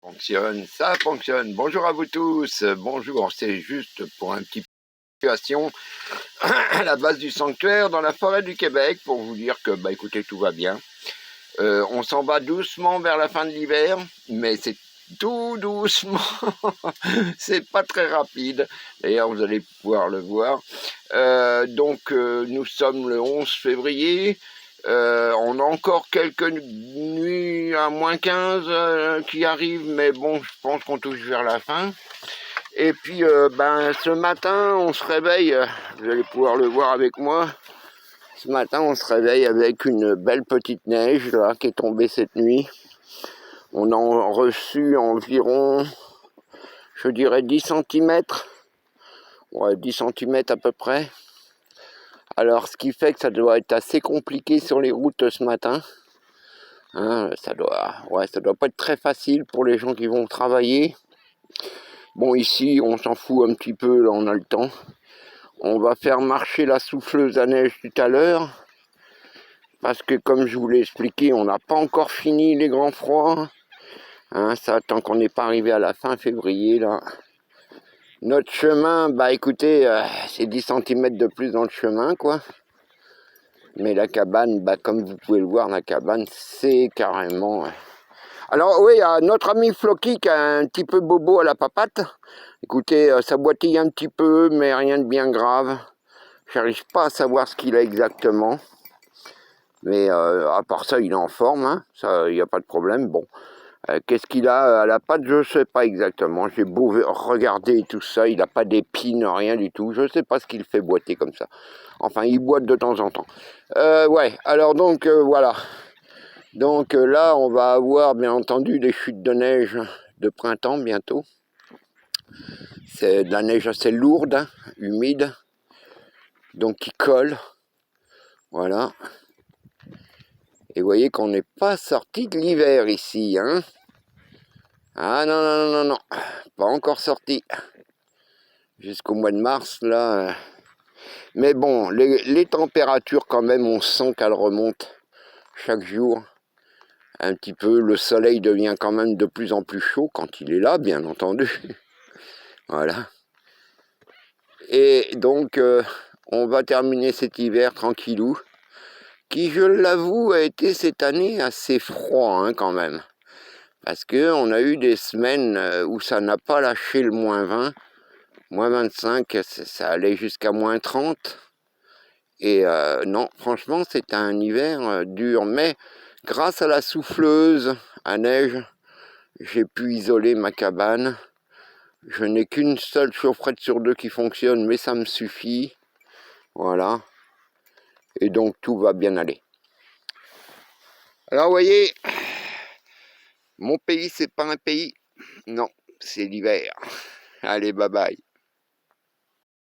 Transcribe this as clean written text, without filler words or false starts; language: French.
fonctionne, ça fonctionne. Bonjour à vous tous, bonjour, c'est juste pour un petit situation à la base du sanctuaire dans la forêt du Québec pour vous dire que, bah écoutez, tout va bien. On s'en va doucement vers la fin de l'hiver, mais c'est tout doucement, c'est pas très rapide, d'ailleurs vous allez pouvoir le voir. Nous sommes le 11 février, on a encore quelques nuits à -15 qui arrivent, mais bon, je pense qu'on touche vers la fin. Et puis, ce matin, on se réveille, vous allez pouvoir le voir avec moi. Ce matin, on se réveille avec une belle petite neige là, qui est tombée cette nuit. On a reçu environ, je dirais 10 cm. Ouais, 10 cm à peu près. Alors, ce qui fait que ça doit être assez compliqué sur les routes ce matin. Hein, ça doit pas être très facile pour les gens qui vont travailler. Bon, ici, on s'en fout un petit peu, là, on a le temps. On va faire marcher la souffleuse à neige tout à l'heure. Parce que, comme je vous l'ai expliqué, on n'a pas encore fini les grands froids. Hein, ça, tant qu'on n'est pas arrivé à la fin février, là. Notre chemin, bah écoutez, c'est 10 cm de plus dans le chemin, quoi. Mais la cabane, bah comme vous pouvez le voir, la cabane, c'est carrément... Alors oui, notre ami Floki qui a un petit peu bobo à la papate. Écoutez, ça boitille un petit peu, mais rien de bien grave. J'arrive pas à savoir ce qu'il a exactement. Mais à part ça, il est en forme, hein. Ça, il n'y a pas de problème. Bon, qu'est-ce qu'il a à la patte? Je sais pas exactement. J'ai beau regarder tout ça, il n'a pas d'épines, rien du tout. Je sais pas ce qu'il fait boiter comme ça. Enfin, il boite de temps en temps. Ouais, alors donc, voilà. Donc là, on va avoir, bien entendu, des chutes de neige de printemps bientôt. C'est de la neige assez lourde, hein, humide, donc qui colle. Voilà. Et vous voyez qu'on n'est pas sorti de l'hiver ici, hein. Ah non, non, non, non, non, pas encore sorti. Jusqu'au mois de mars, là. Mais bon, les températures, quand même, on sent qu'elles remontent chaque jour. Un petit peu, le soleil devient quand même de plus en plus chaud quand il est là, bien entendu. Voilà. Et donc, on va terminer cet hiver tranquillou, qui, je l'avoue, a été cette année assez froid, hein, quand même. Parce qu'on a eu des semaines où ça n'a pas lâché le -20, -25, ça allait jusqu'à -30. Et non, franchement, c'était un hiver dur. Mais grâce à la souffleuse à neige, j'ai pu isoler ma cabane. Je n'ai qu'une seule chaufferette sur deux qui fonctionne, mais ça me suffit. Voilà. Et donc, tout va bien aller. Alors, vous voyez, mon pays, c'est pas un pays. Non, c'est l'hiver. Allez, bye bye.